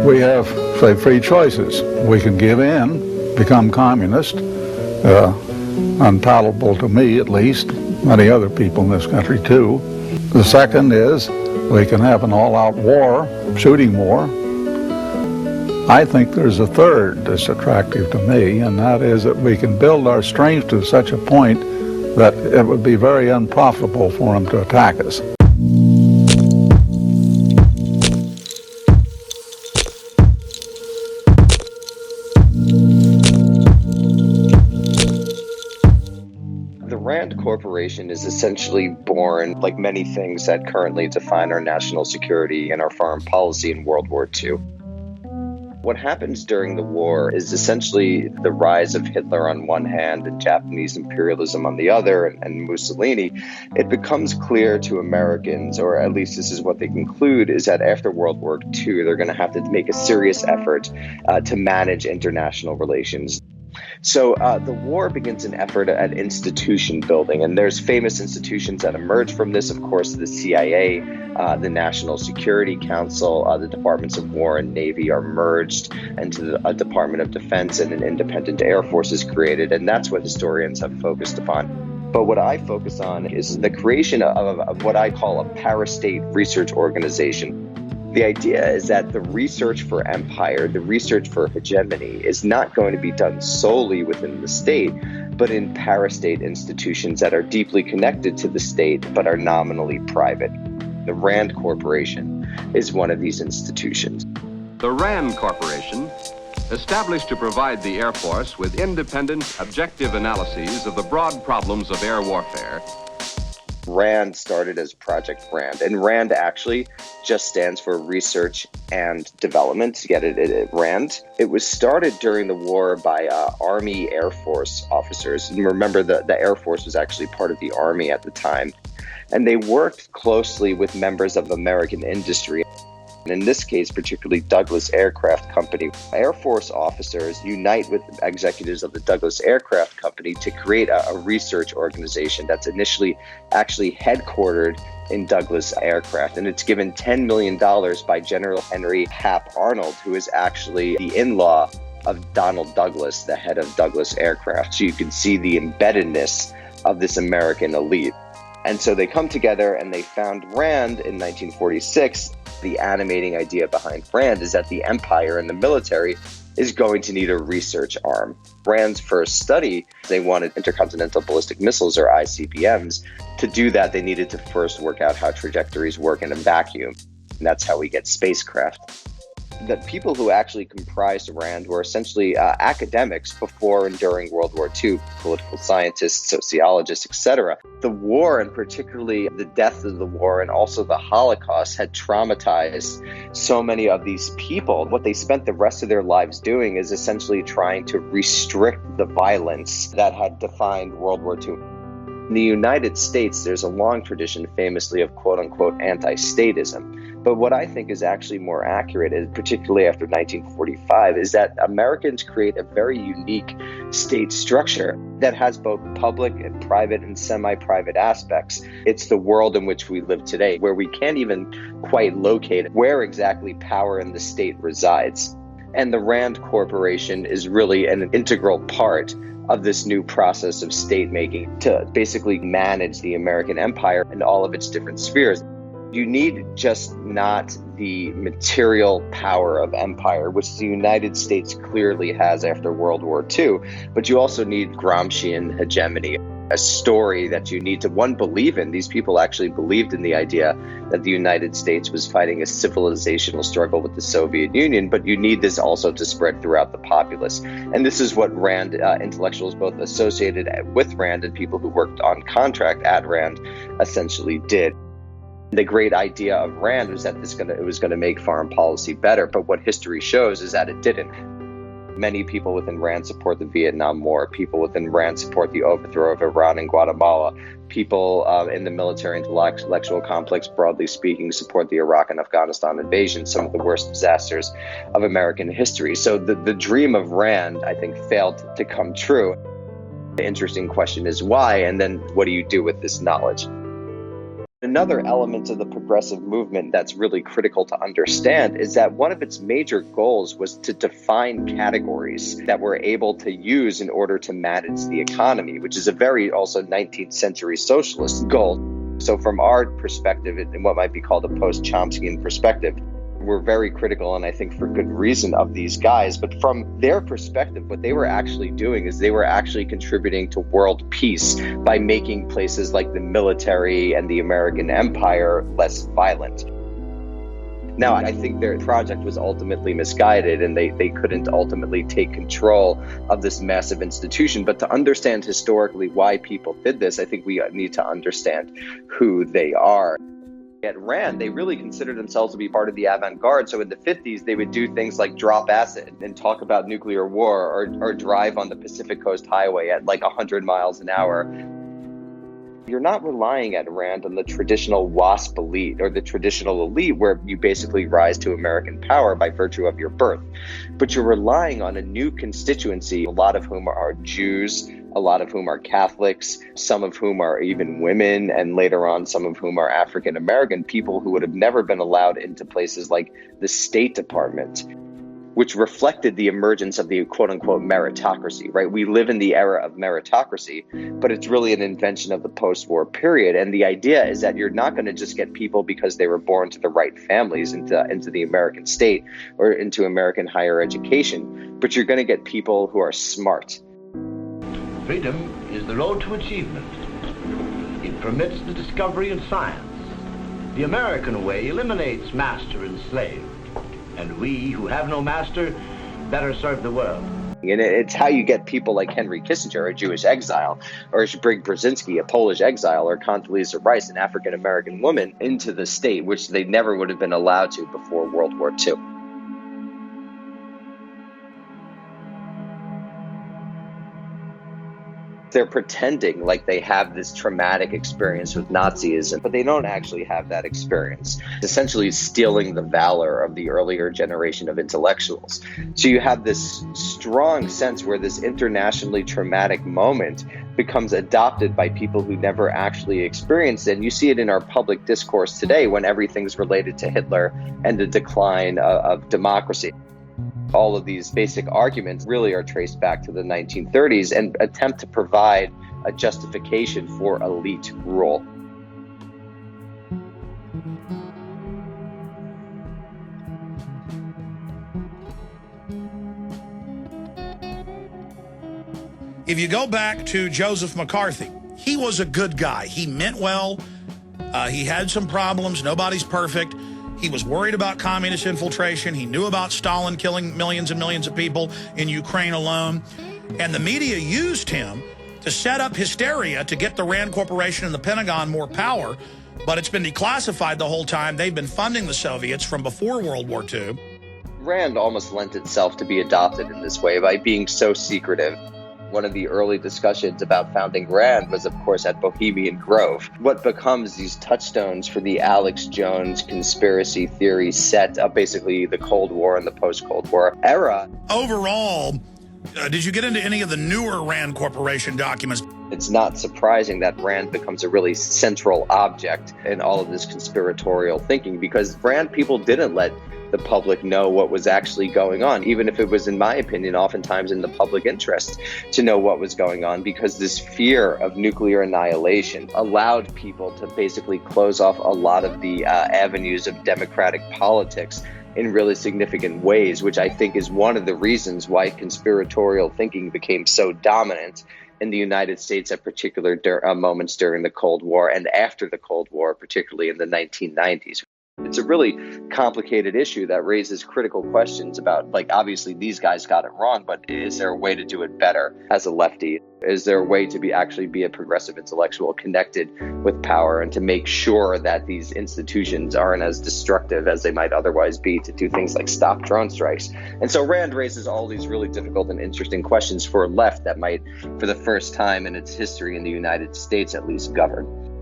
We have, say, free choices. We can give in, become communist, unpalatable to me at least, many other people in this country too. The second is we can have an all-out war, shooting war. I think there's a third that's attractive to me, and that is that we can build our strength to such a point that it would be very unprofitable for them to attack us. The Rand Corporation is essentially born, like many things that currently define our national security and our foreign policy in World War II. What happens during the war is essentially the rise of Hitler on one hand and Japanese imperialism on the other, and Mussolini. It becomes clear to Americans, or at least this is what they conclude, is that after World War II, they're going to have to make a serious effort to manage international relations. So the war begins an effort at institution building, and there's famous institutions that emerge from this. Of course, the CIA, the National Security Council, the Departments of War and Navy are merged into a Department of Defense, and an independent Air Force is created, and that's what historians have focused upon. But what I focus on is the creation of what I call a parastate research organization. The idea is that the research for empire, the research for hegemony, is not going to be done solely within the state, but in parastate institutions that are deeply connected to the state but are nominally private. The Rand Corporation is one of these institutions. The Rand Corporation, established to provide the Air Force with independent, objective analyses of the broad problems of air warfare. Rand started as Project Rand, and Rand actually just stands for Research and Development. To get it Rand. It was started during the war by Army Air Force officers. And remember, the Air Force was actually part of the Army at the time. And they worked closely with members of American industry. In this case, particularly Douglas Aircraft Company. Air Force officers unite with executives of the Douglas Aircraft Company to create a research organization that's initially actually headquartered in Douglas Aircraft. And it's given $10 million by General Henry Hap Arnold, who is actually the in-law of Donald Douglas, the head of Douglas Aircraft. So you can see the embeddedness of this American elite. And so they come together and they found Rand in 1946. The animating idea behind Rand is that the empire and the military is going to need a research arm. Rand's first study, they wanted intercontinental ballistic missiles, or ICBMs. To do that, they needed to first work out how trajectories work in a vacuum. And that's how we get spacecraft. The people who actually comprised Rand were essentially academics before and during World War II, political scientists, sociologists, etc. The war, and particularly the death of the war and also the Holocaust, had traumatized so many of these people. What they spent the rest of their lives doing is essentially trying to restrict the violence that had defined World War II. In the United States, there's a long tradition, famously, of quote-unquote anti-statism. But what I think is actually more accurate, and particularly after 1945, is that Americans create a very unique state structure that has both public and private and semi-private aspects. It's the world in which we live today, where we can't even quite locate where exactly power in the state resides. And the Rand Corporation is really an integral part of this new process of state making to basically manage the American empire and all of its different spheres. You need just not the material power of empire, which the United States clearly has after World War II, but you also need Gramscian hegemony, a story that you need to, one, believe in. These people actually believed in the idea that the United States was fighting a civilizational struggle with the Soviet Union, but you need this also to spread throughout the populace. And this is what Rand intellectuals, both associated with Rand and people who worked on contract at Rand, essentially did. The great idea of Rand was that it was going to make foreign policy better, but what history shows is that it didn't. Many people within Rand support the Vietnam War. People within Rand support the overthrow of Iran and Guatemala. People in the military intellectual complex, broadly speaking, support the Iraq and Afghanistan invasion, some of the worst disasters of American history. So the dream of Rand, I think, failed to come true. The interesting question is why, and then what do you do with this knowledge? Another element of the progressive movement that's really critical to understand is that one of its major goals was to define categories that we're able to use in order to manage the economy, which is a very also 19th century socialist goal. So from our perspective, in what might be called a post-Chomskyan perspective, we're very critical, and I think for good reason, of these guys. But from their perspective, what they were actually doing is they were actually contributing to world peace by making places like the military and the American empire less violent. Now, I think their project was ultimately misguided, and they couldn't ultimately take control of this massive institution. But to understand historically why people did this, I think we need to understand who they are. At RAND, they really considered themselves to be part of the avant-garde. So in the 50s, they would do things like drop acid and talk about nuclear war, or drive on the Pacific Coast Highway at like 100 miles an hour. You're not relying at RAND on the traditional WASP elite or the traditional elite where you basically rise to American power by virtue of your birth. But you're relying on a new constituency, a lot of whom are Jews, a lot of whom are Catholics, some of whom are even women, and later on some of whom are African American, people who would have never been allowed into places like the State Department, which reflected the emergence of the quote-unquote meritocracy, right? We live in the era of meritocracy, but it's really an invention of the post-war period. And the idea is that you're not going to just get people because they were born to the right families into the American state or into American higher education, but you're going to get people who are smart. Freedom is the road to achievement. It permits the discovery of science. The American way eliminates master and slave. And we, who have no master, better serve the world. And it's how you get people like Henry Kissinger, a Jewish exile, or Zbig Brzezinski, a Polish exile, or Condoleezza Rice, an African-American woman, into the state, which they never would have been allowed to before World War II. They're pretending like they have this traumatic experience with Nazism, but they don't actually have that experience. Essentially stealing the valor of the earlier generation of intellectuals. So you have this strong sense where this internationally traumatic moment becomes adopted by people who never actually experienced it. And you see it in our public discourse today when everything's related to Hitler and the decline of democracy. All of these basic arguments really are traced back to the 1930s and attempt to provide a justification for elite rule. If you go back to Joseph McCarthy, he was a good guy. He meant well. He had some problems. Nobody's perfect. He was worried about communist infiltration. He knew about Stalin killing millions and millions of people in Ukraine alone. And the media used him to set up hysteria to get the RAND Corporation and the Pentagon more power. But it's been declassified the whole time. They've been funding the Soviets from before World War II. RAND almost lent itself to be adopted in this way by being so secretive. One of the early discussions about founding RAND was, of course, at Bohemian Grove. What becomes these touchstones for the Alex Jones conspiracy theory set of basically the Cold War and the post-Cold War era. Overall, did you get into any of the newer RAND Corporation documents? It's not surprising that RAND becomes a really central object in all of this conspiratorial thinking, because RAND people didn't let the public know what was actually going on, even if it was, in my opinion, oftentimes in the public interest to know what was going on, because this fear of nuclear annihilation allowed people to basically close off a lot of the avenues of democratic politics in really significant ways, which I think is one of the reasons why conspiratorial thinking became so dominant in the United States at particular moments during the Cold War and after the Cold War, particularly in the 1990s. It's a really complicated issue that raises critical questions about, like, obviously these guys got it wrong, but is there a way to do it better as a lefty? Is there a way to actually be a progressive intellectual connected with power and to make sure that these institutions aren't as destructive as they might otherwise be, to do things like stop drone strikes? And so RAND raises all these really difficult and interesting questions for a left that might, for the first time in its history in the United States at least, govern.